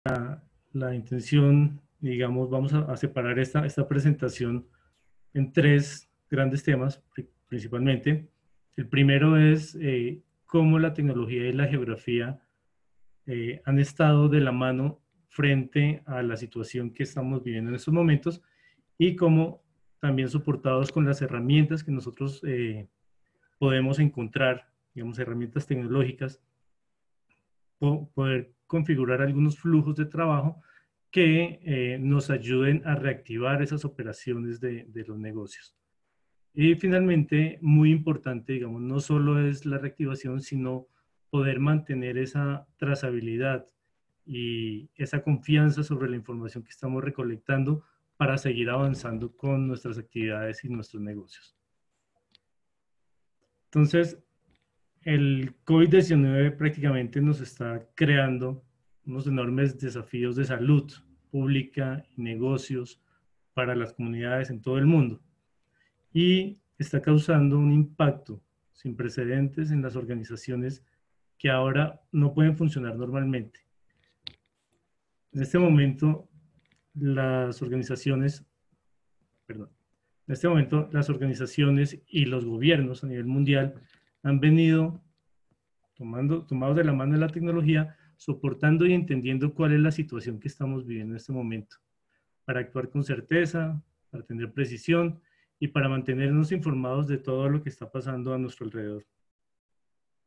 la intención, digamos, vamos a separar esta presentación en tres grandes temas, principalmente. El primero es cómo la tecnología y la geografía han estado de la mano frente a la situación que estamos viviendo en estos momentos y cómo también soportados con las herramientas que nosotros podemos encontrar, digamos, herramientas tecnológicas, poder configurar algunos flujos de trabajo que nos ayuden a reactivar esas operaciones de los negocios. Y finalmente, muy importante, digamos, no solo es la reactivación, sino poder mantener esa trazabilidad y esa confianza sobre la información que estamos recolectando para seguir avanzando con nuestras actividades y nuestros negocios. Entonces, el COVID-19 prácticamente nos está creando unos enormes desafíos de salud pública y negocios para las comunidades en todo el mundo. Y está causando un impacto sin precedentes en las organizaciones que ahora no pueden funcionar normalmente. En este momento, las organizaciones, y los gobiernos a nivel mundial han venido tomados de la mano de la tecnología, soportando y entendiendo cuál es la situación que estamos viviendo en este momento, para actuar con certeza, para tener precisión y para mantenernos informados de todo lo que está pasando a nuestro alrededor.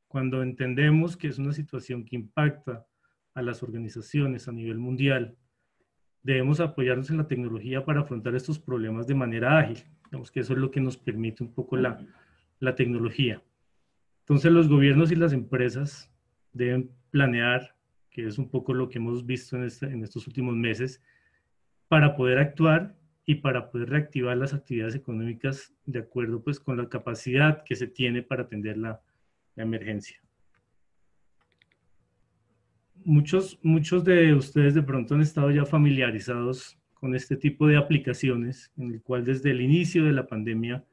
Cuando entendemos que es una situación que impacta a las organizaciones a nivel mundial, debemos apoyarnos en la tecnología para afrontar estos problemas de manera ágil. Digamos que eso es lo que nos permite un poco la tecnología. Entonces los gobiernos y las empresas deben planear, que es un poco lo que hemos visto en estos últimos meses, para poder actuar y para poder reactivar las actividades económicas de acuerdo pues con la capacidad que se tiene para atender la emergencia. Muchos de ustedes de pronto han estado ya familiarizados con este tipo de aplicaciones, en el cual desde el inicio de la pandemia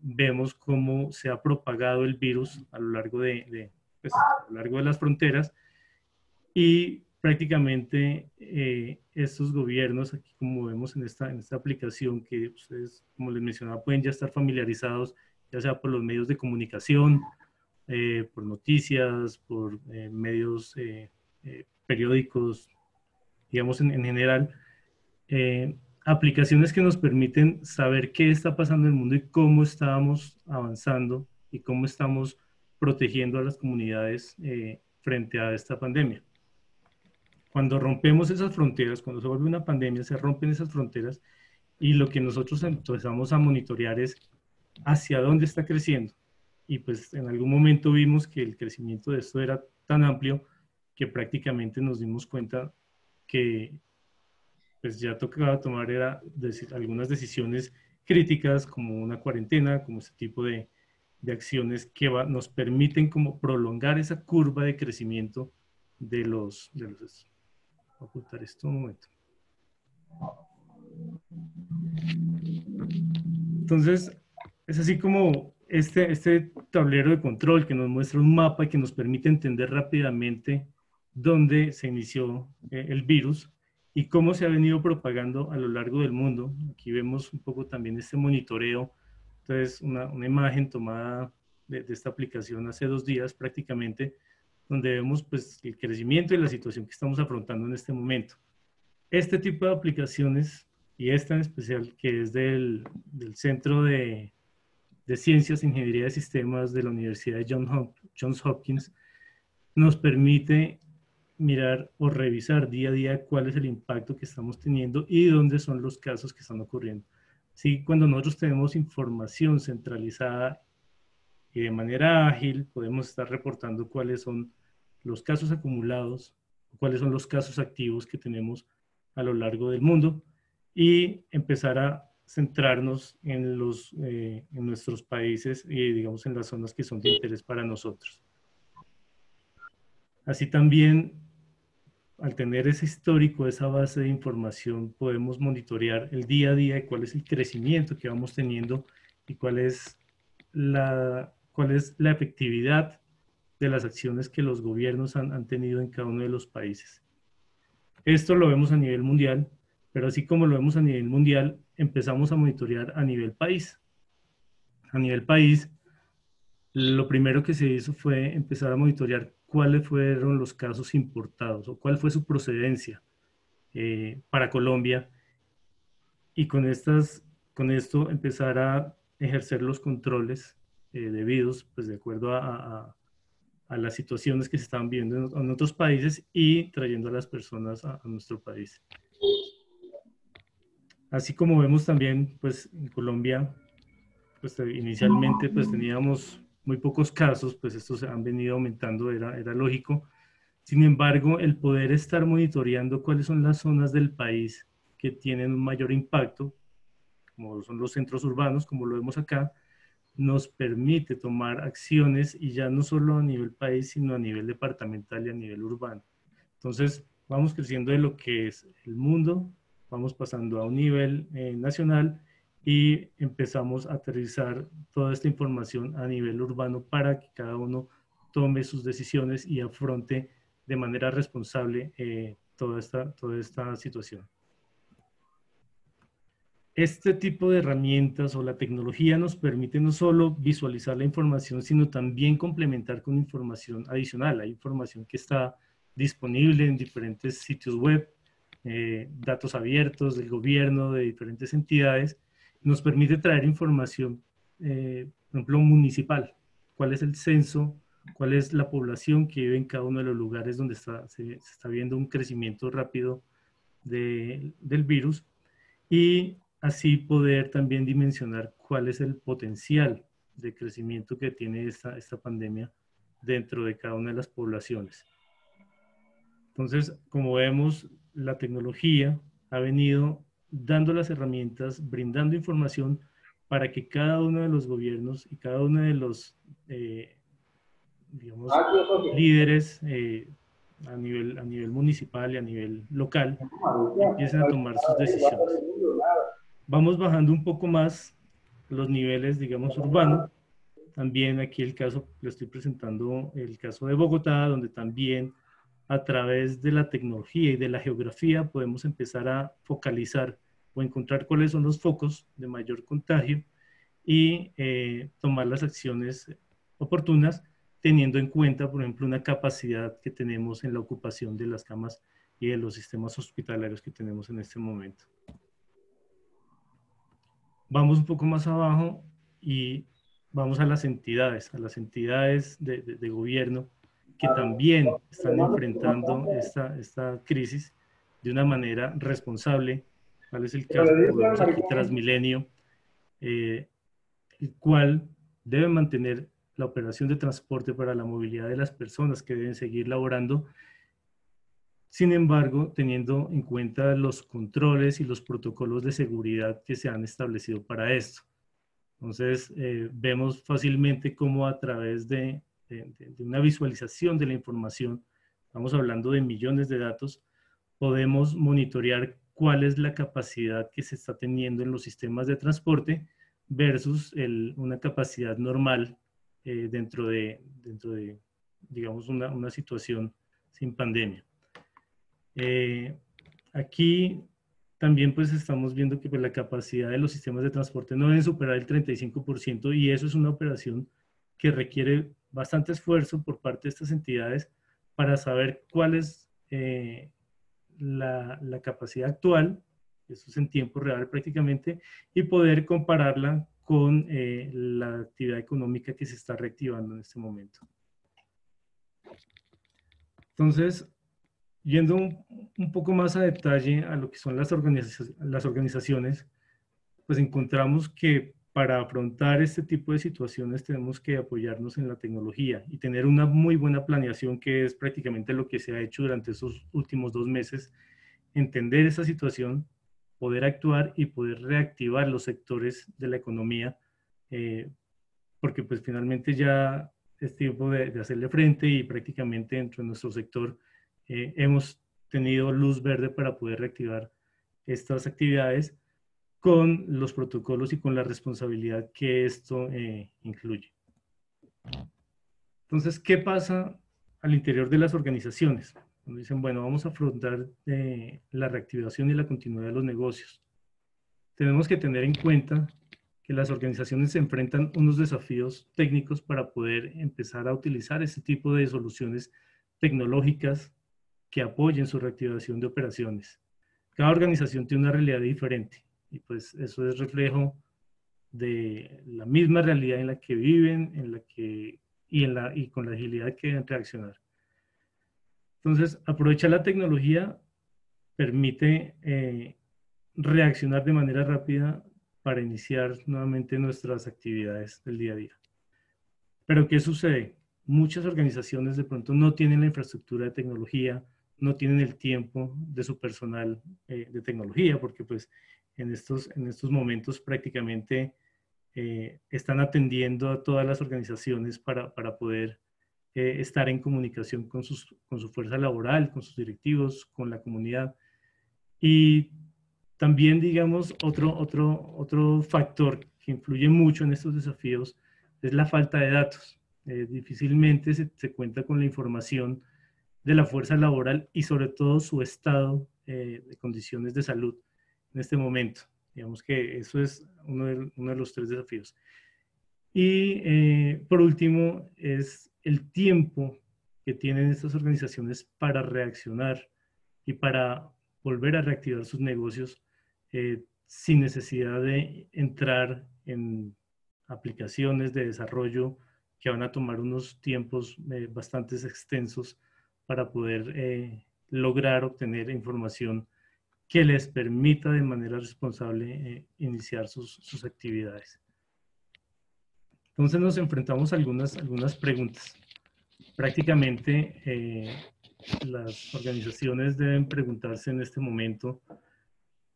vemos cómo se ha propagado el virus a lo largo pues, a lo largo de las fronteras y prácticamente estos gobiernos, aquí como vemos en esta aplicación que ustedes, como les mencionaba, pueden ya estar familiarizados, ya sea por los medios de comunicación, por noticias, por medios periódicos, digamos en general, aplicaciones que nos permiten saber qué está pasando en el mundo y cómo estamos avanzando y cómo estamos protegiendo a las comunidades frente a esta pandemia. Cuando rompemos esas fronteras, cuando se vuelve una pandemia, se rompen esas fronteras y lo que nosotros empezamos a monitorear es hacia dónde está creciendo. Y pues en algún momento vimos que el crecimiento de esto era tan amplio que prácticamente nos dimos cuenta que pues ya tocaba tomar algunas decisiones críticas como una cuarentena, como este tipo de acciones que nos permiten como prolongar esa curva de crecimiento de los voy a ocultar esto un momento. Entonces, es así como este tablero de control que nos muestra un mapa y que nos permite entender rápidamente dónde se inició el virus y cómo se ha venido propagando a lo largo del mundo. Aquí vemos un poco también este monitoreo. Entonces, una imagen tomada de esta aplicación hace 2 días prácticamente, donde vemos pues, el crecimiento y la situación que estamos afrontando en este momento. Este tipo de aplicaciones, y esta en especial, que es del Centro de Ciencias e Ingeniería de Sistemas de la Universidad de Johns Hopkins, nos permite mirar o revisar día a día cuál es el impacto que estamos teniendo y dónde son los casos que están ocurriendo. Sí, cuando nosotros tenemos información centralizada y de manera ágil, podemos estar reportando cuáles son los casos acumulados, cuáles son los casos activos que tenemos a lo largo del mundo y empezar a centrarnos en nuestros países y digamos en las zonas que son de interés para nosotros. Así también, al tener ese histórico, esa base de información, podemos monitorear el día a día de cuál es el crecimiento que vamos teniendo y cuál es la efectividad de las acciones que los gobiernos han tenido en cada uno de los países. Esto lo vemos a nivel mundial, pero así como lo vemos a nivel mundial, empezamos a monitorear a nivel país. A nivel país, lo primero que se hizo fue empezar a monitorear cuáles fueron los casos importados o cuál fue su procedencia para Colombia y con esto empezar a ejercer los controles debidos, pues de acuerdo a las situaciones que se estaban viviendo en otros países y trayendo a las personas a nuestro país. Así como vemos también, pues en Colombia, pues inicialmente pues teníamos muy pocos casos, pues estos se han venido aumentando, era lógico. Sin embargo, el poder estar monitoreando cuáles son las zonas del país que tienen un mayor impacto, como son los centros urbanos, como lo vemos acá, nos permite tomar acciones y ya no solo a nivel país, sino a nivel departamental y a nivel urbano. Entonces, vamos creciendo de lo que es el mundo, vamos pasando a un nivel nacional y empezamos a aterrizar toda esta información a nivel urbano para que cada uno tome sus decisiones y afronte de manera responsable toda esta situación. Este tipo de herramientas o la tecnología nos permite no solo visualizar la información, sino también complementar con información adicional. Hay información que está disponible en diferentes sitios web, datos abiertos del gobierno, de diferentes entidades. Nos permite traer información, por ejemplo, municipal. ¿Cuál es el censo? ¿Cuál es la población que vive en cada uno de los lugares donde se está viendo un crecimiento rápido del virus? Y así poder también dimensionar cuál es el potencial de crecimiento que tiene esta pandemia dentro de cada una de las poblaciones. Entonces, como vemos, la tecnología ha venido dando las herramientas, brindando información para que cada uno de los gobiernos y cada uno de los, digamos, líderes a nivel municipal y a nivel local empiecen a tomar sus decisiones. Vamos bajando un poco más los niveles, digamos, urbanos. También aquí el caso, le estoy presentando el caso de Bogotá, donde también a través de la tecnología y de la geografía podemos empezar a focalizar o encontrar cuáles son los focos de mayor contagio y tomar las acciones oportunas, teniendo en cuenta, por ejemplo, una capacidad que tenemos en la ocupación de las camas y de los sistemas hospitalarios que tenemos en este momento. Vamos un poco más abajo y vamos a las entidades de gobierno que también están enfrentando esta crisis de una manera responsable. ¿Cuál es el caso? Como vemos aquí, Transmilenio, el cual debe mantener la operación de transporte para la movilidad de las personas que deben seguir laborando. Sin embargo, teniendo en cuenta los controles y los protocolos de seguridad que se han establecido para esto. Entonces, vemos fácilmente cómo a través de una visualización de la información, estamos hablando de millones de datos, podemos monitorear cuál es la capacidad que se está teniendo en los sistemas de transporte versus una capacidad normal dentro de, digamos, una situación sin pandemia. Aquí también pues estamos viendo que pues, la capacidad de los sistemas de transporte no deben superar el 35% y eso es una operación que requiere bastante esfuerzo por parte de estas entidades para saber cuál es la capacidad actual, eso es en tiempo real prácticamente, y poder compararla con la actividad económica que se está reactivando en este momento. Entonces, yendo un poco más a detalle a lo que son las organizaciones, pues encontramos que para afrontar este tipo de situaciones tenemos que apoyarnos en la tecnología y tener una muy buena planeación, que es prácticamente lo que se ha hecho durante esos últimos 2 meses, entender esa situación, poder actuar y poder reactivar los sectores de la economía, porque pues finalmente ya es tiempo de hacerle frente y prácticamente dentro de nuestro sector hemos tenido luz verde para poder reactivar estas actividades con los protocolos y con la responsabilidad que esto incluye. Entonces, ¿qué pasa al interior de las organizaciones? Cuando dicen, bueno, vamos a afrontar la reactivación y la continuidad de los negocios. Tenemos que tener en cuenta que las organizaciones se enfrentan unos desafíos técnicos para poder empezar a utilizar este tipo de soluciones tecnológicas que apoyen su reactivación de operaciones. Cada organización tiene una realidad diferente y pues eso es reflejo de la misma realidad en la que viven, en la que y con la agilidad que deben reaccionar. Entonces, aprovechar la tecnología permite reaccionar de manera rápida para iniciar nuevamente nuestras actividades del día a día. Pero ¿qué sucede? Muchas organizaciones de pronto no tienen la infraestructura de tecnología, no tienen el tiempo de su personal de tecnología, porque pues en estos momentos prácticamente están atendiendo a todas las organizaciones para poder estar en comunicación con su fuerza laboral, con sus directivos, con la comunidad. Y también, digamos, otro factor que influye mucho en estos desafíos es la falta de datos. Difícilmente se cuenta con la información de la fuerza laboral y sobre todo su estado de condiciones de salud en este momento. Digamos que eso es uno de los tres desafíos. Y por último, es el tiempo que tienen estas organizaciones para reaccionar y para volver a reactivar sus negocios sin necesidad de entrar en aplicaciones de desarrollo que van a tomar unos tiempos bastante extensos para poder lograr obtener información que les permita de manera responsable iniciar sus actividades. Entonces nos enfrentamos a algunas preguntas. Prácticamente las organizaciones deben preguntarse en este momento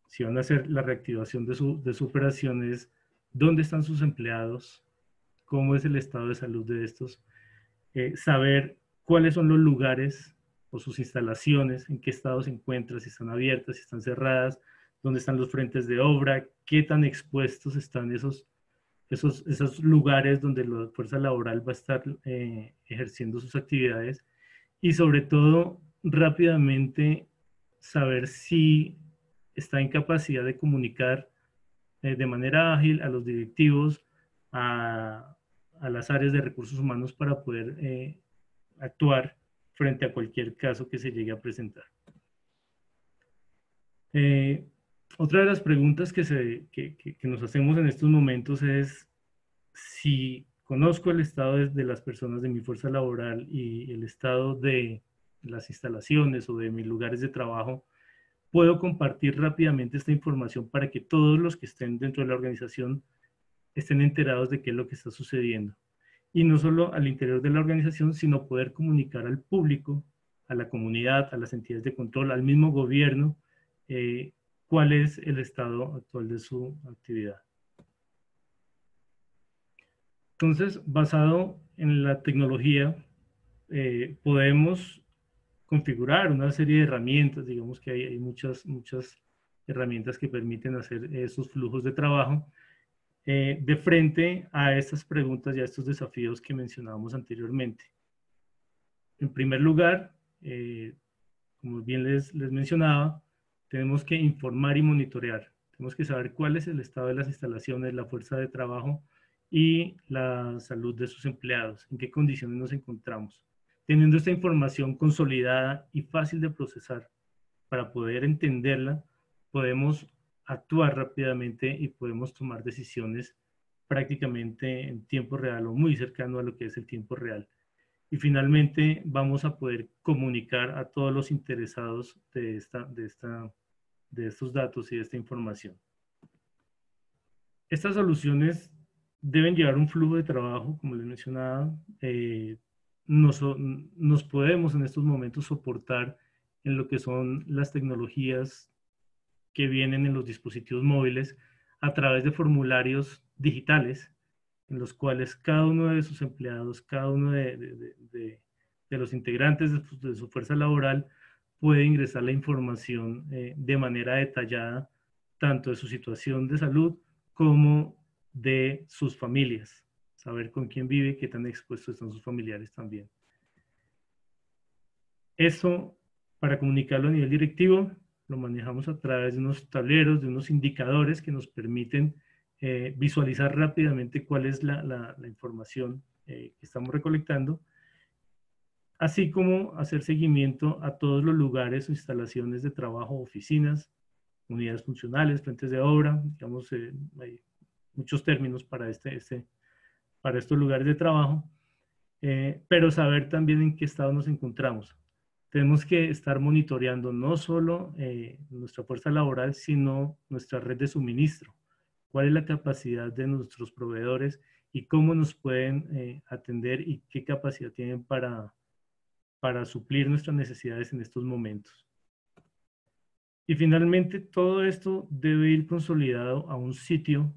si van a hacer la reactivación de su operaciones, dónde están sus empleados, cómo es el estado de salud de estos, saber cuáles son los lugares o sus instalaciones, en qué estado se encuentran, si están abiertas, si están cerradas, dónde están los frentes de obra, qué tan expuestos están esos lugares donde la fuerza laboral va a estar ejerciendo sus actividades y sobre todo rápidamente saber si está en capacidad de comunicar de manera ágil a los directivos, a las áreas de recursos humanos para poder actuar frente a cualquier caso que se llegue a presentar. Eh, otra de las preguntas que nos hacemos en estos momentos es si conozco el estado de las personas de mi fuerza laboral y el estado de las instalaciones o de mis lugares de trabajo, puedo compartir rápidamente esta información para que todos los que estén dentro de la organización estén enterados de qué es lo que está sucediendo. Y no solo al interior de la organización, sino poder comunicar al público, a la comunidad, a las entidades de control, al mismo gobierno, cuál es el estado actual de su actividad. Entonces, basado en la tecnología, podemos configurar una serie de herramientas, digamos que hay muchas herramientas que permiten hacer esos flujos de trabajo de frente a estas preguntas y a estos desafíos que mencionábamos anteriormente. En primer lugar, como bien les mencionaba, tenemos que informar y monitorear. Tenemos que saber cuál es el estado de las instalaciones, la fuerza de trabajo y la salud de sus empleados, en qué condiciones nos encontramos. Teniendo esta información consolidada y fácil de procesar para poder entenderla, podemos actuar rápidamente y podemos tomar decisiones prácticamente en tiempo real o muy cercano a lo que es el tiempo real. Y finalmente vamos a poder comunicar a todos los interesados de estos datos y de esta información. Estas soluciones deben llevar un flujo de trabajo, como les mencionaba. Nos podemos en estos momentos soportar en lo que son las tecnologías que vienen en los dispositivos móviles a través de formularios digitales en los cuales cada uno de sus empleados, cada uno de los integrantes de su fuerza laboral puede ingresar la información de manera detallada, tanto de su situación de salud como de sus familias, saber con quién vive, qué tan expuestos están sus familiares también. Eso Para comunicarlo a nivel directivo, lo manejamos a través de unos tableros, de unos indicadores que nos permiten visualizar rápidamente cuál es la información que estamos recolectando, así como hacer seguimiento a todos los lugares o instalaciones de trabajo, oficinas, unidades funcionales, frentes de obra, digamos, hay muchos términos para, para estos lugares de trabajo, pero saber también en qué estado nos encontramos. Tenemos que estar monitoreando no solo nuestra fuerza laboral, sino nuestra red de suministro. ¿Cuál es la capacidad de nuestros proveedores y cómo nos pueden atender y qué capacidad tienen para suplir nuestras necesidades en estos momentos? Y finalmente, todo esto debe ir consolidado a un sitio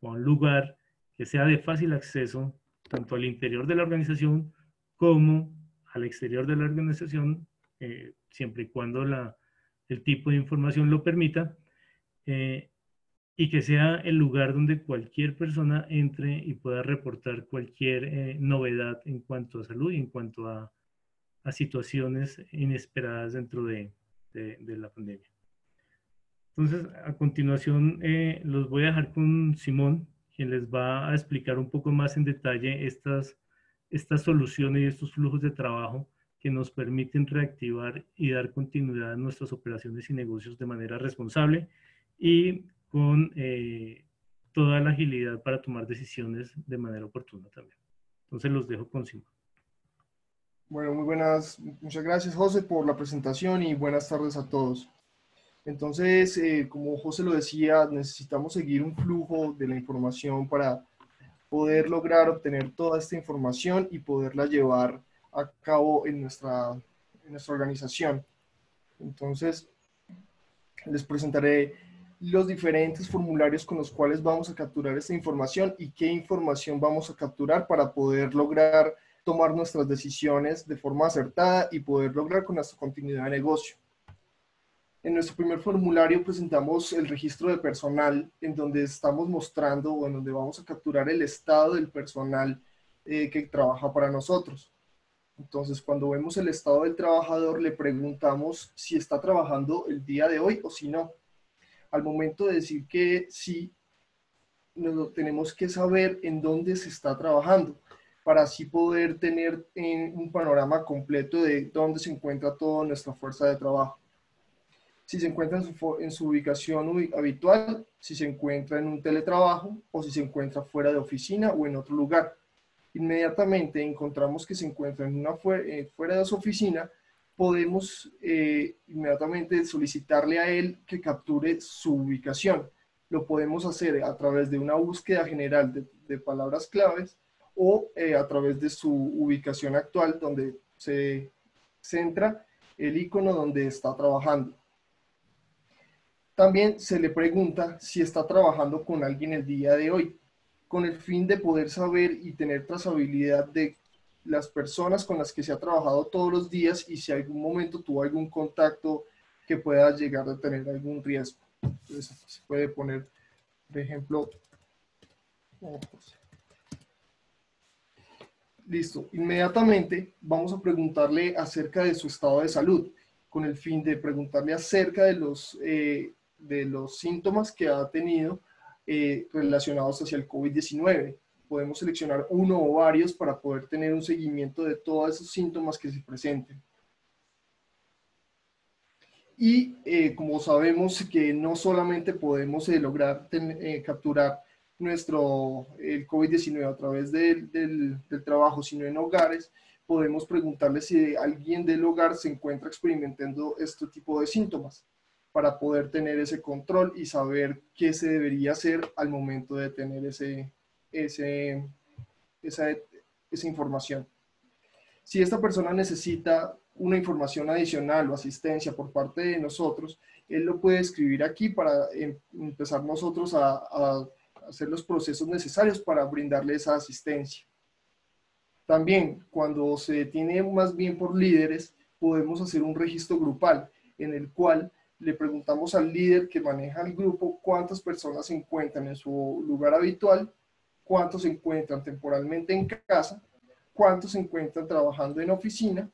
o a un lugar que sea de fácil acceso, tanto al interior de la organización como al exterior de la organización, siempre y cuando el tipo de información lo permita, y que sea el lugar donde cualquier persona entre y pueda reportar cualquier novedad en cuanto a salud y en cuanto a situaciones inesperadas dentro de la pandemia. Entonces, a continuación, los voy a dejar con Simón, quien les va a explicar un poco más en detalle estas soluciones y estos flujos de trabajo que nos permiten reactivar y dar continuidad a nuestras operaciones y negocios de manera responsable y con toda la agilidad para tomar decisiones de manera oportuna también. Entonces, los dejo con Simón. Bueno, muy buenas, muchas gracias José por la presentación y buenas tardes a todos. Entonces, como José lo decía, necesitamos seguir un flujo de la información para poder lograr obtener toda esta información y poderla llevar a cabo en nuestra organización. Entonces, les presentaré los diferentes formularios con los cuales vamos a capturar esta información y qué información vamos a capturar para poder lograr tomar nuestras decisiones de forma acertada y poder lograr con nuestra continuidad de negocio. En nuestro primer formulario presentamos el registro de personal, en donde estamos mostrando o en donde vamos a capturar el estado del personal que trabaja para nosotros. Entonces, cuando vemos el estado del trabajador, le preguntamos si está trabajando el día de hoy o si no. Al momento de decir que sí, tenemos que saber en dónde se está trabajando, para así poder tener un panorama completo de dónde se encuentra toda nuestra fuerza de trabajo. Si se encuentra en su ubicación habitual, si se encuentra en un teletrabajo o si se encuentra fuera de oficina o en otro lugar. Inmediatamente encontramos que se encuentra fuera de su oficina, podemos inmediatamente solicitarle a él que capture su ubicación. Lo podemos hacer a través de una búsqueda general de palabras claves o a través de su ubicación actual, donde se centra el icono donde está trabajando. También se le pregunta si está trabajando con alguien el día de hoy, con el fin de poder saber y tener trazabilidad de las personas con las que se ha trabajado todos los días y si algún momento tuvo algún contacto que pueda llegar a tener algún riesgo. Entonces se puede poner, por ejemplo, listo. Inmediatamente vamos a preguntarle acerca de su estado de salud, con el fin de preguntarle acerca de los síntomas que ha tenido relacionados hacia el COVID-19. Podemos seleccionar uno o varios para poder tener un seguimiento de todos esos síntomas que se presenten. Y como sabemos que no solamente podemos lograr capturar el COVID-19 a través del trabajo, sino en hogares, podemos preguntarle si alguien del hogar se encuentra experimentando este tipo de síntomas para poder tener ese control y saber qué se debería hacer al momento de tener esa información. Si esta persona necesita una información adicional o asistencia por parte de nosotros, él lo puede escribir aquí para empezar nosotros a hacer los procesos necesarios para brindarle esa asistencia. También, cuando se tiene más bien por líderes, podemos hacer un registro grupal en el cual le preguntamos al líder que maneja el grupo cuántas personas se encuentran en su lugar habitual, cuántos se encuentran temporalmente en casa, cuántos se encuentran trabajando en oficina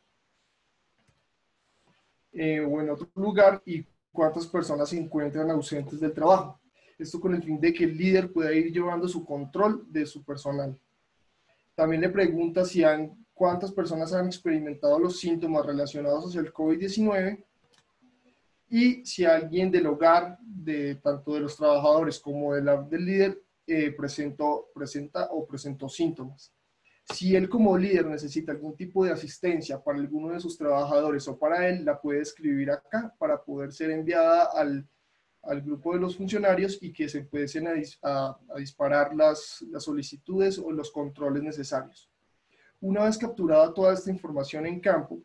o en otro lugar y cuántas personas se encuentran ausentes del trabajo. Esto con el fin de que el líder pueda ir llevando su control de su personal. También le pregunta cuántas personas han experimentado los síntomas relacionados hacia el COVID-19 y si alguien del hogar, tanto de los trabajadores como del líder, presentó síntomas. Si él como líder necesita algún tipo de asistencia para alguno de sus trabajadores o para él, la puede escribir acá para poder ser enviada al grupo de los funcionarios y que se empiecen a disparar las solicitudes o los controles necesarios. Una vez capturada toda esta información en campo,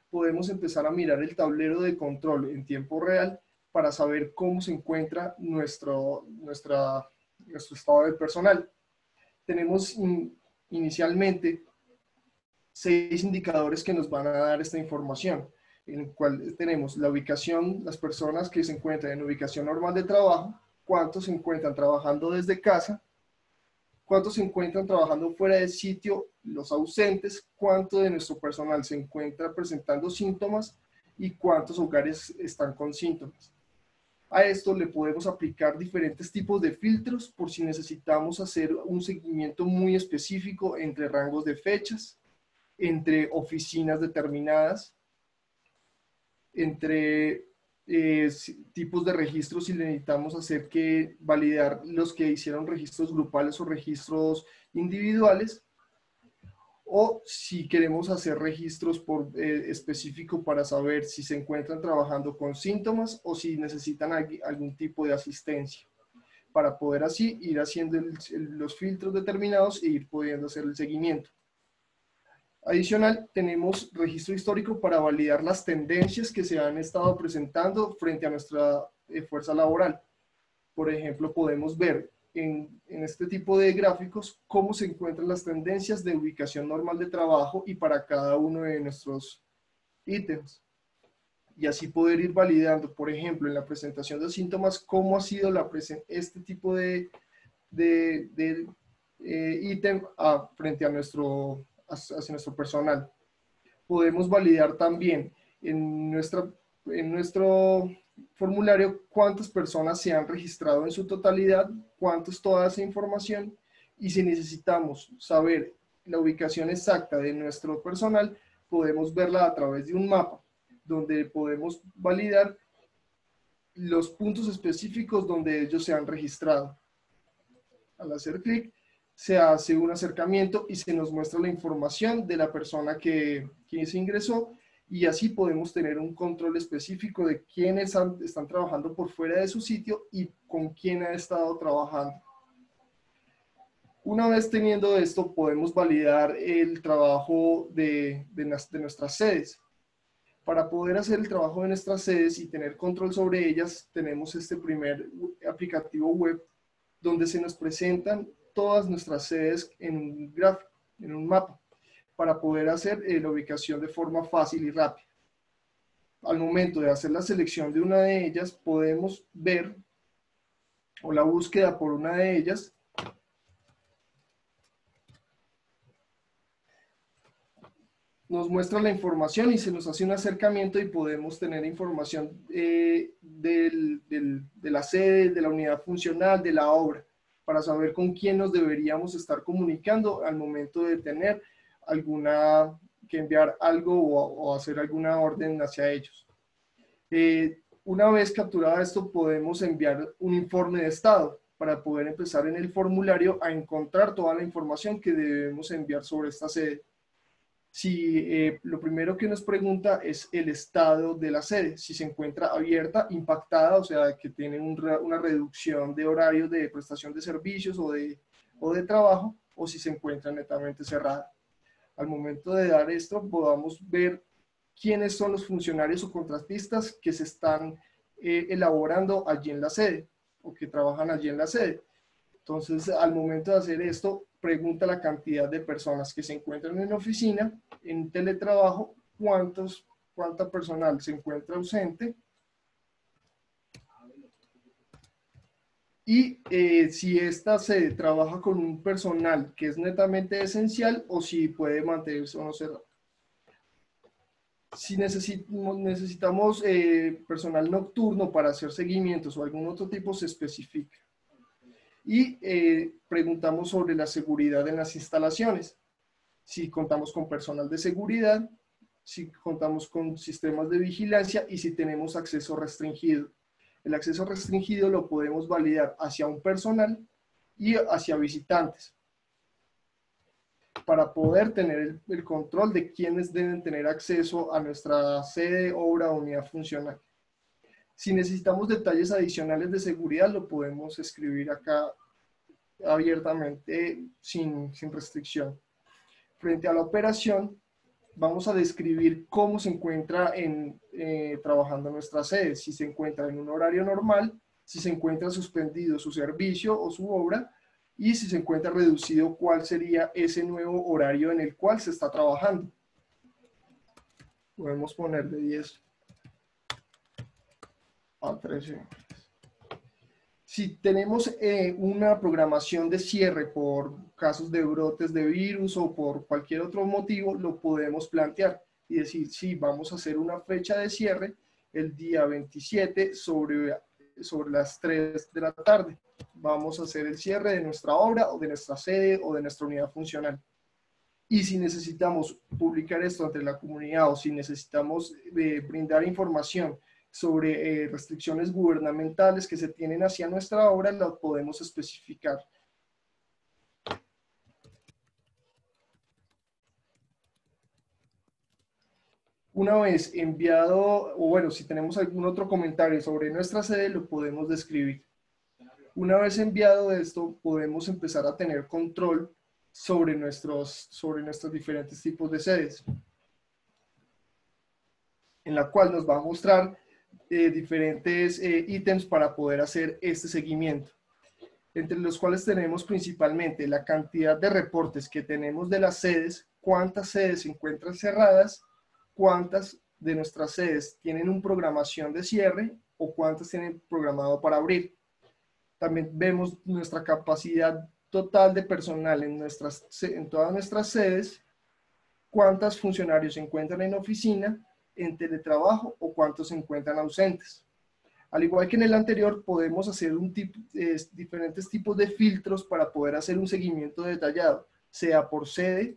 podemos empezar a mirar el tablero de control en tiempo real para saber cómo se encuentra nuestro estado del personal. Tenemos inicialmente 6 indicadores que nos van a dar esta información, en el cual tenemos la ubicación, las personas que se encuentran en ubicación normal de trabajo, cuántos se encuentran trabajando desde casa, cuántos se encuentran trabajando fuera del sitio, los ausentes, cuánto de nuestro personal se encuentra presentando síntomas y cuántos hogares están con síntomas. A esto le podemos aplicar diferentes tipos de filtros por si necesitamos hacer un seguimiento muy específico entre rangos de fechas, entre oficinas determinadas, entre tipos de registros si necesitamos validar los que hicieron registros grupales o registros individuales, o si queremos hacer registros específicos para saber si se encuentran trabajando con síntomas o si necesitan algún tipo de asistencia, para poder así ir haciendo los filtros determinados e ir pudiendo hacer el seguimiento. Adicional, tenemos registro histórico para validar las tendencias que se han estado presentando frente a nuestra fuerza laboral. Por ejemplo, podemos ver en este tipo de gráficos cómo se encuentran las tendencias de ubicación normal de trabajo y para cada uno de nuestros ítems. Y así poder ir validando, por ejemplo, en la presentación de síntomas, cómo ha sido este tipo de ítem frente a hacia nuestro personal. Podemos validar también en nuestro formulario cuántas personas se han registrado en su totalidad, cuánto es toda esa información, y si necesitamos saber la ubicación exacta de nuestro personal, podemos verla a través de un mapa, donde podemos validar los puntos específicos donde ellos se han registrado. Al hacer clic, se hace un acercamiento y se nos muestra la información de la persona que se ingresó, y así podemos tener un control específico de quiénes están trabajando por fuera de su sitio y con quién ha estado trabajando. Una vez teniendo esto, podemos validar el trabajo de nuestras sedes. Para poder hacer el trabajo de nuestras sedes y tener control sobre ellas, tenemos este primer aplicativo web donde se nos presentan todas nuestras sedes en un gráfico, en un mapa, para poder hacer la ubicación de forma fácil y rápida. Al momento de hacer la selección de una de ellas, podemos ver, o la búsqueda por una de ellas, nos muestra la información y se nos hace un acercamiento y podemos tener información de la sede, de la unidad funcional, de la obra, para saber con quién nos deberíamos estar comunicando al momento de tener que enviar algo o hacer alguna orden hacia ellos. Una vez capturado esto, podemos enviar un informe de estado para poder empezar en el formulario a encontrar toda la información que debemos enviar sobre esta sede. Si lo primero que nos pregunta es el estado de la sede, si se encuentra abierta, impactada, o sea, que tiene una reducción de horarios de prestación de servicios o de trabajo, o si se encuentra netamente cerrada. Al momento de dar esto, podamos ver quiénes son los funcionarios o contratistas que se están elaborando allí en la sede o que trabajan allí en la sede. Entonces, al momento de hacer esto, pregunta la cantidad de personas que se encuentran en la oficina, en teletrabajo, cuánta personal se encuentra ausente, y si esta se trabaja con un personal que es netamente esencial o si puede mantenerse o no cerrado. Si necesitamos personal nocturno para hacer seguimientos o algún otro tipo, se especifica. Y preguntamos sobre la seguridad en las instalaciones. Si contamos con personal de seguridad, si contamos con sistemas de vigilancia y si tenemos acceso restringido. El acceso restringido lo podemos validar hacia un personal y hacia visitantes para poder tener el control de quiénes deben tener acceso a nuestra sede, obra o unidad funcional. Si necesitamos detalles adicionales de seguridad, lo podemos escribir acá abiertamente sin restricción. Frente a la operación, vamos a describir cómo se encuentra trabajando nuestra sede, si se encuentra en un horario normal, si se encuentra suspendido su servicio o su obra, y si se encuentra reducido, cuál sería ese nuevo horario en el cual se está trabajando. Podemos poner de 10 a 13. Si tenemos una programación de cierre por casos de brotes de virus o por cualquier otro motivo, lo podemos plantear y decir, sí, vamos a hacer una fecha de cierre el día 27 sobre las 3 de la tarde. Vamos a hacer el cierre de nuestra obra o de nuestra sede o de nuestra unidad funcional. Y si necesitamos publicar esto ante la comunidad o si necesitamos brindar información sobre restricciones gubernamentales que se tienen hacia nuestra obra, la podemos especificar. Una vez enviado, o bueno, si tenemos algún otro comentario sobre nuestra sede, lo podemos describir. Una vez enviado esto, podemos empezar a tener control sobre nuestros diferentes tipos de sedes, en la cual nos va a mostrar diferentes ítems para poder hacer este seguimiento, entre los cuales tenemos principalmente la cantidad de reportes que tenemos de las sedes, cuántas sedes se encuentran cerradas, cuántas de nuestras sedes tienen una programación de cierre o cuántas tienen programado para abrir. También vemos nuestra capacidad total de personal en todas nuestras sedes, cuántos funcionarios se encuentran en oficina, en teletrabajo o cuántos se encuentran ausentes. Al igual que en el anterior, podemos hacer diferentes tipos de filtros para poder hacer un seguimiento detallado, sea por sede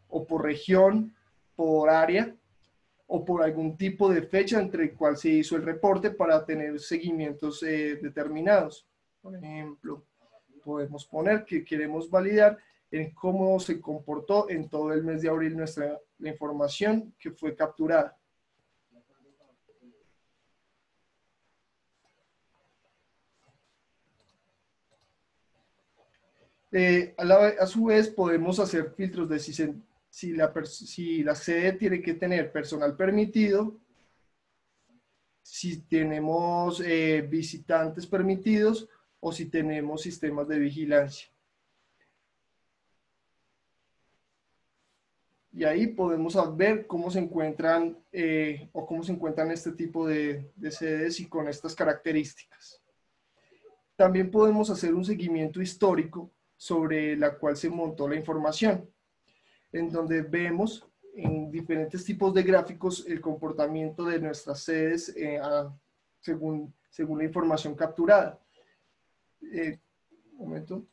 o por región, por área o por algún tipo de fecha entre el cual se hizo el reporte para tener seguimientos determinados. Por ejemplo, podemos poner que queremos validar en cómo se comportó en todo el mes de abril la información que fue capturada. A su vez, podemos hacer filtros de si la sede tiene que tener personal permitido, si tenemos visitantes permitidos o si tenemos sistemas de vigilancia. Y ahí podemos ver cómo se encuentran este tipo de sedes y con estas características. También podemos hacer un seguimiento histórico sobre la cual se montó la información, en donde vemos en diferentes tipos de gráficos el comportamiento de nuestras sedes según la información capturada. Un momento.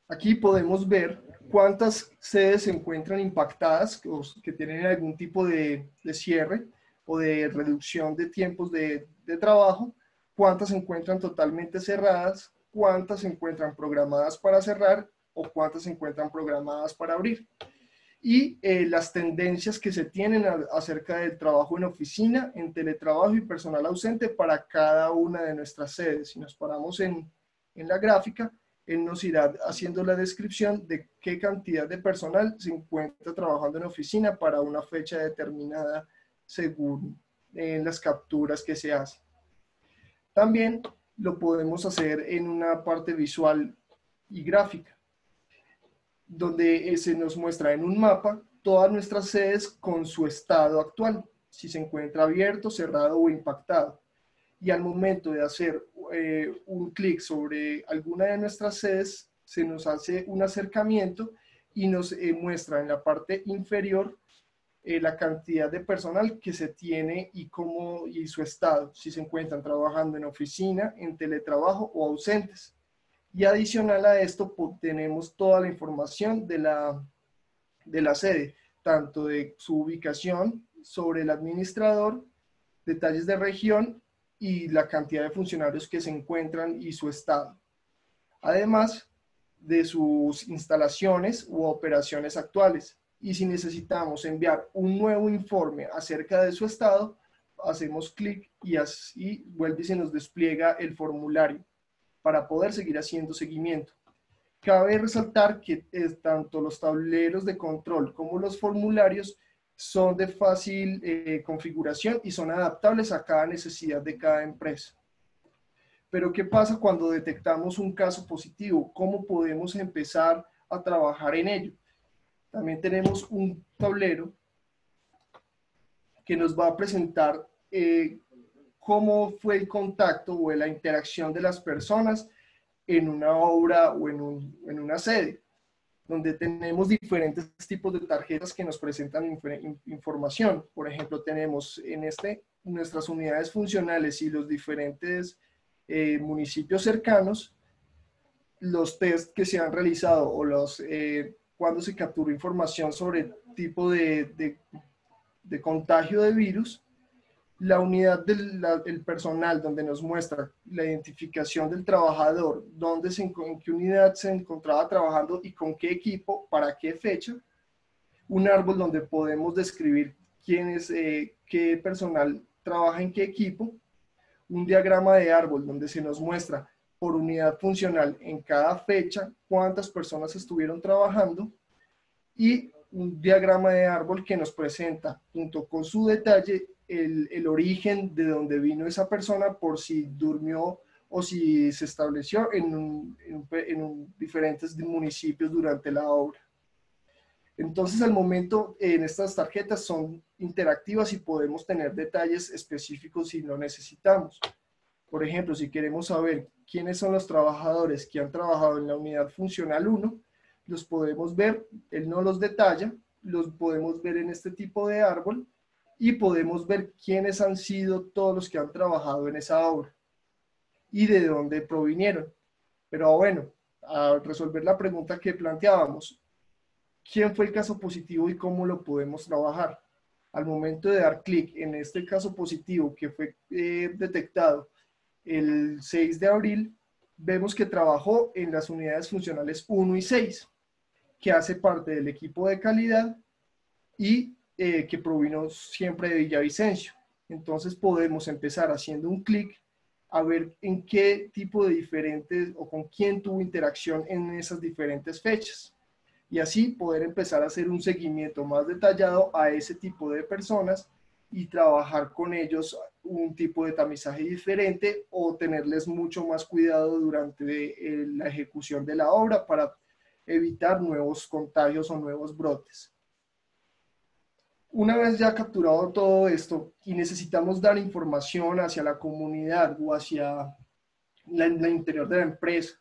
Aquí podemos ver cuántas sedes se encuentran impactadas, que tienen algún tipo de cierre o de reducción de tiempos de trabajo, cuántas se encuentran totalmente cerradas, cuántas se encuentran programadas para cerrar o cuántas se encuentran programadas para abrir. Y las tendencias que se tienen acerca del trabajo en oficina, en teletrabajo y personal ausente para cada una de nuestras sedes. Si nos paramos en la gráfica, él nos irá haciendo la descripción de qué cantidad de personal se encuentra trabajando en oficina para una fecha determinada según las capturas que se hacen. También lo podemos hacer en una parte visual y gráfica, donde se nos muestra en un mapa todas nuestras sedes con su estado actual, si se encuentra abierto, cerrado o impactado. Y al momento de hacer un clic sobre alguna de nuestras sedes, se nos hace un acercamiento y nos muestra en la parte inferior la cantidad de personal que se tiene y su estado, si se encuentran trabajando en oficina, en teletrabajo o ausentes. Y adicional a esto, tenemos toda la información de la sede, tanto de su ubicación, sobre el administrador, detalles de región y la cantidad de funcionarios que se encuentran y su estado. Además de sus instalaciones u operaciones actuales. Y si necesitamos enviar un nuevo informe acerca de su estado, hacemos clic y así vuelve y se nos despliega el formulario para poder seguir haciendo seguimiento. Cabe resaltar que tanto los tableros de control como los formularios son de fácil configuración y son adaptables a cada necesidad de cada empresa. Pero ¿qué pasa cuando detectamos un caso positivo? ¿Cómo podemos empezar a trabajar en ello? También tenemos un tablero que nos va a presentar cómo fue el contacto o la interacción de las personas en una obra o en una sede, donde tenemos diferentes tipos de tarjetas que nos presentan información. Por ejemplo, tenemos nuestras unidades funcionales y los diferentes municipios cercanos, los test que se han realizado o cuando se capturó información sobre el tipo de contagio de virus, la unidad del personal donde nos muestra la identificación del trabajador, en qué unidad se encontraba trabajando y con qué equipo, para qué fecha, un árbol donde podemos describir qué personal trabaja en qué equipo, un diagrama de árbol donde se nos muestra por unidad funcional en cada fecha cuántas personas estuvieron trabajando y un diagrama de árbol que nos presenta junto con su detalle el origen de donde vino esa persona, por si durmió o si se estableció en diferentes municipios durante la obra. Entonces, al momento, en estas tarjetas son interactivas y podemos tener detalles específicos si lo necesitamos. Por ejemplo, si queremos saber quiénes son los trabajadores que han trabajado en la unidad funcional 1, los podemos ver, él no los detalla, los podemos ver en este tipo de árbol y podemos ver quiénes han sido todos los que han trabajado en esa obra y de dónde provinieron. Pero bueno, a resolver la pregunta que planteábamos, ¿quién fue el caso positivo y cómo lo podemos trabajar? Al momento de dar clic en este caso positivo que fue detectado el 6 de abril, vemos que trabajó en las unidades funcionales 1 y 6, que hace parte del equipo de calidad y que provino siempre de Villavicencio. Entonces podemos empezar haciendo un clic a ver en qué tipo de diferentes o con quién tuvo interacción en esas diferentes fechas. Y así poder empezar a hacer un seguimiento más detallado a ese tipo de personas y trabajar con ellos un tipo de tamizaje diferente o tenerles mucho más cuidado durante la ejecución de la obra para evitar nuevos contagios o nuevos brotes. Una vez ya capturado todo esto y necesitamos dar información hacia la comunidad o hacia el interior de la empresa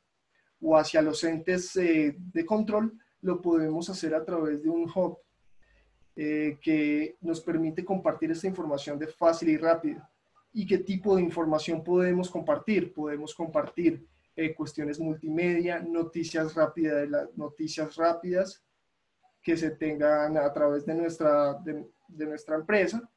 o hacia los entes de control, lo podemos hacer a través de un hub que nos permite compartir esta información de fácil y rápido. ¿Y qué tipo de información podemos compartir? Podemos compartir cuestiones multimedia, noticias rápidas que se tengan a través de nuestra empresa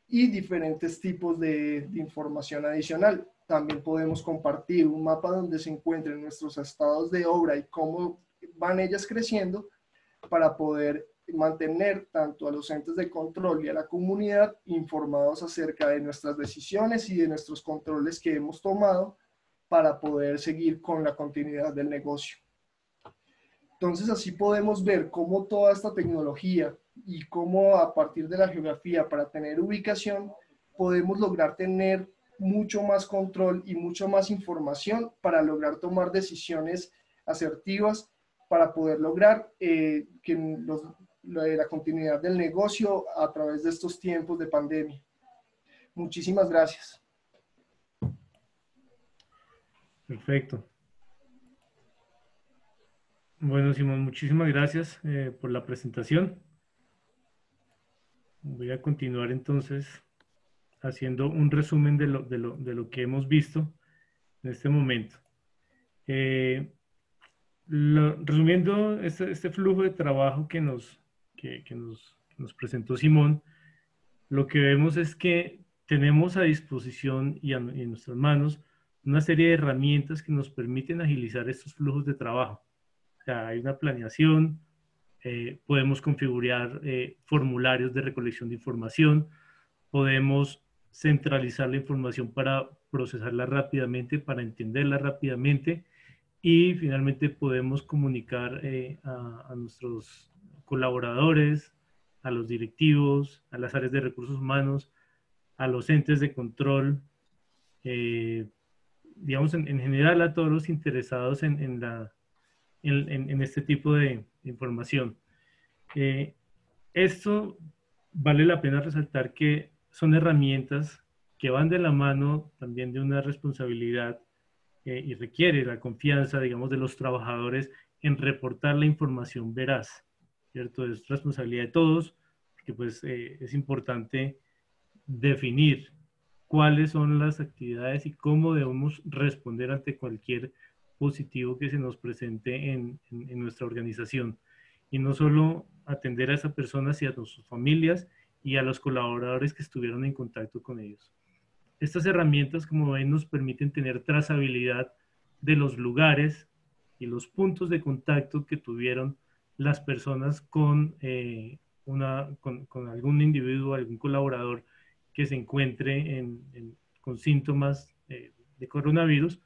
y diferentes tipos de información adicional. También podemos compartir un mapa donde se encuentren nuestros estados de obra y cómo van ellas creciendo para poder mantener tanto a los entes de control y a la comunidad informados acerca de nuestras decisiones y de nuestros controles que hemos tomado para poder seguir con la continuidad del negocio. Entonces así podemos ver cómo toda esta tecnología y cómo a partir de la geografía para tener ubicación podemos lograr tener mucho más control y mucho más información para lograr tomar decisiones asertivas para poder lograr la continuidad del negocio a través de estos tiempos de pandemia. Muchísimas gracias. Perfecto. Bueno, Simón, muchísimas gracias por la presentación. Voy a continuar entonces haciendo un resumen de lo que hemos visto en este momento. Eh, Resumiendo este flujo de trabajo que nos presentó Simón, lo que vemos es que tenemos a disposición y en nuestras manos una serie de herramientas que nos permiten agilizar estos flujos de trabajo. O sea, hay una planeación, podemos configurar formularios de recolección de información, podemos centralizar la información para procesarla rápidamente, para entenderla rápidamente y finalmente podemos comunicar a nuestros colaboradores, a los directivos, a las áreas de recursos humanos, a los entes de control, eh, digamos en general a todos los interesados en este tipo de información. Eh, Esto vale la pena resaltar que son herramientas que van de la mano también de una responsabilidad y requiere la confianza, digamos, de los trabajadores en reportar la información veraz, ¿cierto? Es responsabilidad de todos, porque pues es importante definir cuáles son las actividades y cómo debemos responder ante cualquier positivo que se nos presente en nuestra organización. Y no solo atender a esa persona, sino a sus familias y a los colaboradores que estuvieron en contacto con ellos. Estas herramientas, como ven, nos permiten tener trazabilidad de los lugares y los puntos de contacto que tuvieron las personas con algún individuo, algún colaborador que se encuentre con síntomas de coronavirus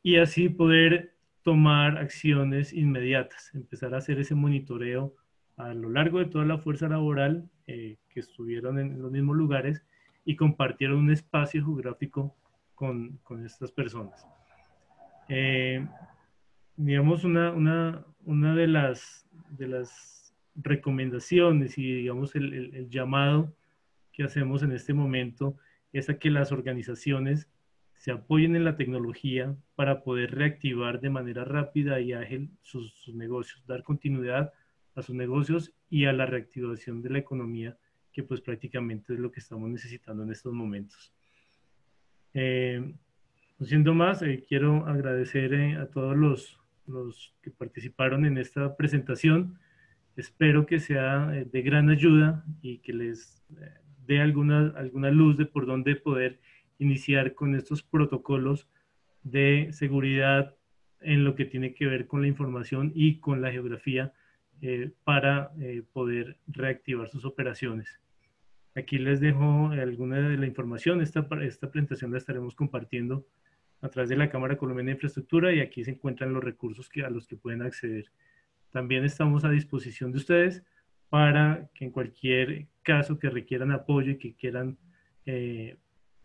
y así poder tomar acciones inmediatas, empezar a hacer ese monitoreo a lo largo de toda la fuerza laboral que estuvieron en los mismos lugares y compartieron un espacio geográfico con estas personas. Eh, digamos, una de las recomendaciones y, digamos, el llamado que hacemos en este momento es a que las organizaciones se apoyen en la tecnología para poder reactivar de manera rápida y ágil sus negocios, dar continuidad a sus negocios y a la reactivación de la economía, que pues prácticamente es lo que estamos necesitando en estos momentos. No siendo más, quiero agradecer a todos los que participaron en esta presentación. Espero que sea de gran ayuda y que les dé alguna luz de por dónde poder iniciar con estos protocolos de seguridad en lo que tiene que ver con la información y con la geografía para poder reactivar sus operaciones. Aquí les dejo alguna de la información. Esta presentación la estaremos compartiendo a través de la Cámara Colombiana de Infraestructura y aquí se encuentran los recursos a los que pueden acceder. También estamos a disposición de ustedes para que en cualquier caso que requieran apoyo y que quieran,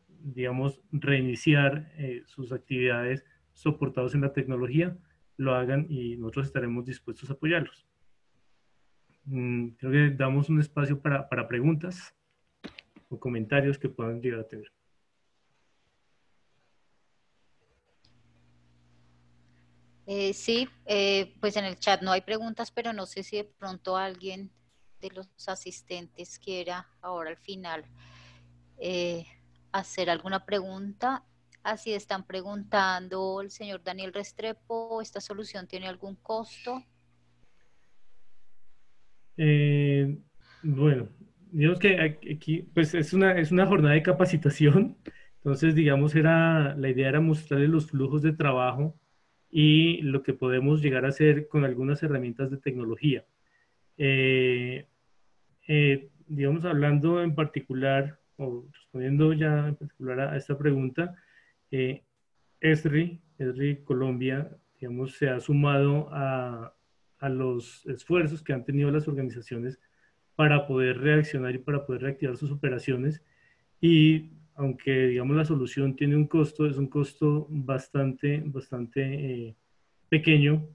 digamos, reiniciar sus actividades soportados en la tecnología, lo hagan y nosotros estaremos dispuestos a apoyarlos. Creo que damos un espacio para preguntas o comentarios que puedan llegar a tener. Sí, pues en el chat no hay preguntas, pero no sé si de pronto alguien de los asistentes quiera ahora al final hacer alguna pregunta. Así están preguntando el señor Daniel Restrepo, ¿esta solución tiene algún costo? Bueno, digamos que aquí pues es una jornada de capacitación, entonces digamos la idea era mostrarles los flujos de trabajo y lo que podemos llegar a hacer con algunas herramientas de tecnología. Digamos, hablando en particular, o respondiendo ya en particular a esta pregunta, ESRI Colombia, digamos, se ha sumado a los esfuerzos que han tenido las organizaciones para poder reaccionar y para poder reactivar sus operaciones. Y aunque, digamos, la solución tiene un costo, es un costo bastante pequeño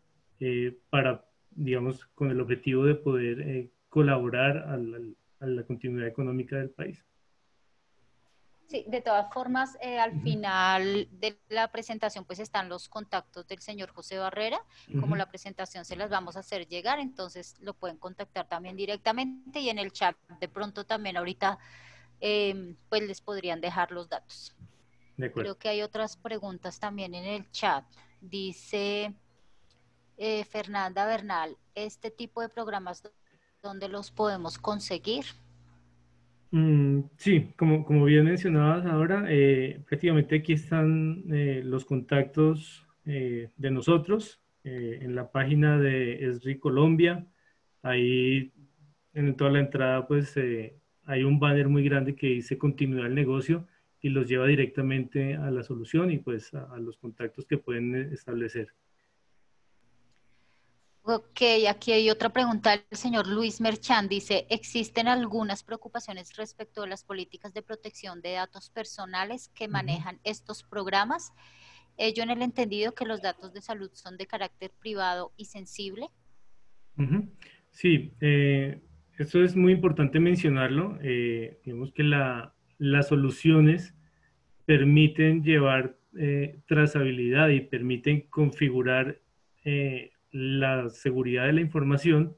para, digamos, con el objetivo de poder colaborar a la continuidad económica del país. Sí, de todas formas, al Ujú, final de la presentación pues están los contactos del señor José Barrera. Como ujú. la presentación se las vamos a hacer llegar, entonces lo pueden contactar también directamente y en el chat de pronto también ahorita pues les podrían dejar los datos. De acuerdo. Creo que hay otras preguntas también en el chat. Dice Fernanda Bernal, ¿este tipo de programas dónde los podemos conseguir? Sí, como bien mencionabas ahora, prácticamente aquí están los contactos de nosotros en la página de ESRI Colombia. Ahí en toda la entrada pues hay un banner muy grande que dice continuidad del negocio y los lleva directamente a la solución y pues a los contactos que pueden establecer. Ok, aquí hay otra pregunta del señor Luis Merchan. Dice, ¿existen algunas preocupaciones respecto a las políticas de protección de datos personales que Ujú, manejan estos programas? Yo en el entendido que los datos de salud son de carácter privado y sensible. ujú. Sí, eso es muy importante mencionarlo. Digamos que las soluciones permiten llevar trazabilidad y permiten configurar la seguridad de la información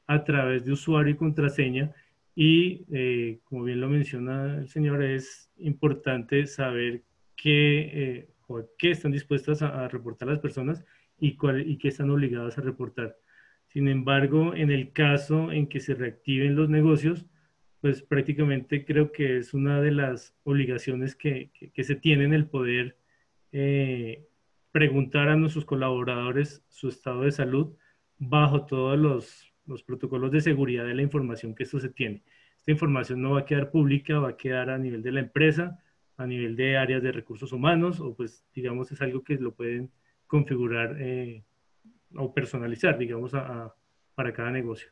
a través de usuario y contraseña. Y como bien lo menciona el señor, es importante saber o qué están dispuestas a reportar las personas y qué están obligadas a reportar. Sin embargo, en el caso en que se reactiven los negocios, pues prácticamente creo que es una de las obligaciones que se tienen el poder eh, preguntar a nuestros colaboradores su estado de salud bajo todos los protocolos de seguridad de la información que esto se tiene. Esta información no va a quedar pública, va a quedar a nivel de la empresa, a nivel de áreas de recursos humanos, o pues digamos es algo que lo pueden configurar o personalizar, digamos, para cada negocio.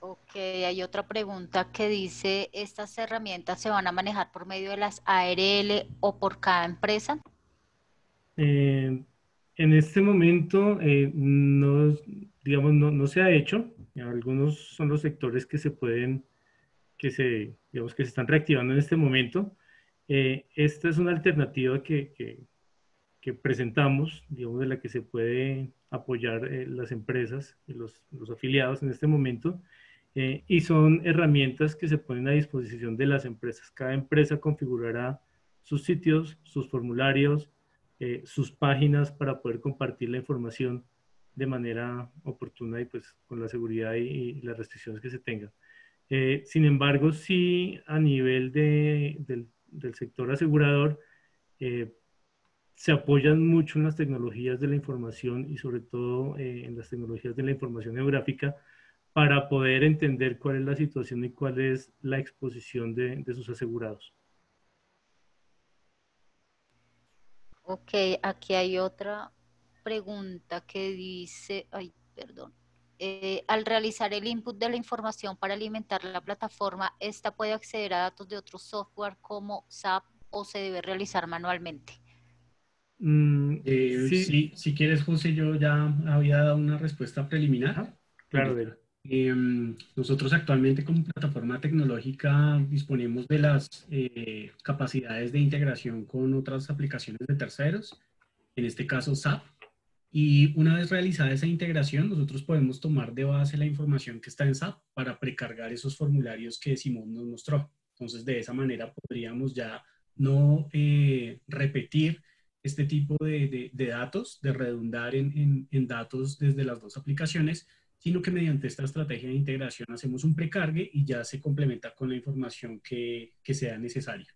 Ok, hay otra pregunta que dice, ¿estas herramientas se van a manejar por medio de las ARL o por cada empresa? Eh, en este momento no, digamos, no se ha hecho. Algunos son los sectores que se pueden, digamos, que se están reactivando en este momento. Esta es una alternativa que presentamos, digamos, de la que se puede apoyar las empresas y los afiliados en este momento. Y son herramientas que se ponen a disposición de las empresas. Cada empresa configurará sus sitios, sus formularios, sus páginas para poder compartir la información de manera oportuna y pues con la seguridad y las restricciones que se tengan. Sin embargo, sí a nivel del sector asegurador, eh, se apoyan mucho en las tecnologías de la información y sobre todo en las tecnologías de la información geográfica para poder entender cuál es la situación y cuál es la exposición de sus asegurados. Ok, aquí hay otra pregunta que dice, ay, perdón. Al realizar el input de la información para alimentar la plataforma, ¿esta puede acceder a datos de otro software como SAP o se debe realizar manualmente? Sí, Sí, si quieres, José, yo ya había dado una respuesta preliminar. ajá, claro, Mire, nosotros actualmente como plataforma tecnológica disponemos de las capacidades de integración con otras aplicaciones de terceros, en este caso SAP. Y una vez realizada esa integración, nosotros podemos tomar de base la información que está en SAP para precargar esos formularios que Simón nos mostró. Entonces, de esa manera podríamos ya no repetir este tipo de datos, de redundar en datos desde las dos aplicaciones, sino que mediante esta estrategia de integración hacemos un precargue y ya se complementa con la información que sea necesaria.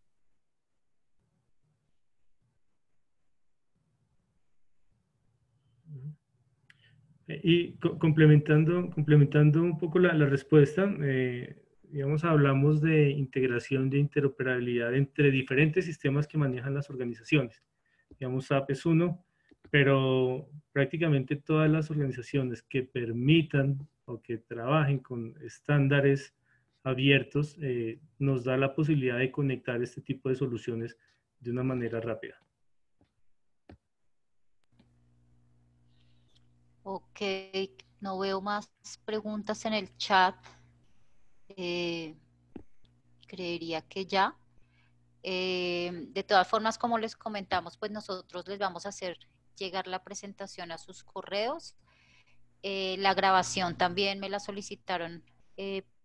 Y complementando un poco la respuesta, digamos, hablamos de integración, de interoperabilidad entre diferentes sistemas que manejan las organizaciones. Digamos, SAP es uno, pero prácticamente todas las organizaciones que permitan o que trabajen con estándares abiertos nos da la posibilidad de conectar este tipo de soluciones de una manera rápida. Ok, no veo más preguntas en el chat. Eh, creería que ya. De todas formas, como les comentamos, pues nosotros les vamos a hacer llegar la presentación a sus correos. La grabación también me la solicitaron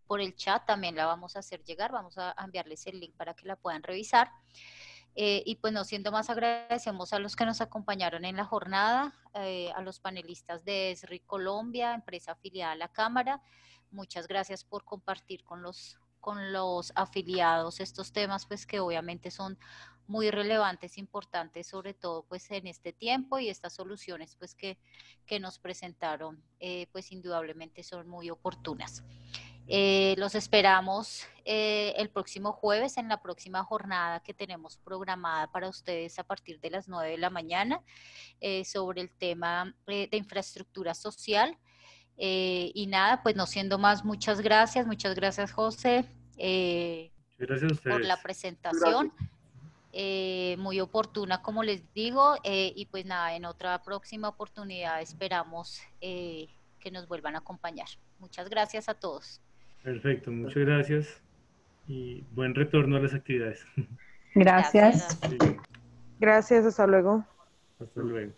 por el chat, también la vamos a hacer llegar, vamos a enviarles el link para que la puedan revisar. Y pues no siendo más, agradecemos a los que nos acompañaron en la jornada, a los panelistas de ESRI Colombia, empresa afiliada a la Cámara. Muchas gracias por compartir con los afiliados estos temas, pues que obviamente son muy relevantes, importantes, sobre todo pues en este tiempo, y estas soluciones pues que nos presentaron pues indudablemente son muy oportunas. Los esperamos el próximo jueves en la próxima jornada que tenemos programada para ustedes a partir de las 9 de la mañana sobre el tema de infraestructura social. Y nada, pues no siendo más, muchas gracias José Gracias a ustedes por la presentación. Muy oportuna, como les digo, y pues nada, en otra próxima oportunidad esperamos que nos vuelvan a acompañar. Muchas gracias a todos. Perfecto, muchas gracias y buen retorno a las actividades. Gracias. Gracias. Gracias, hasta luego. Hasta luego.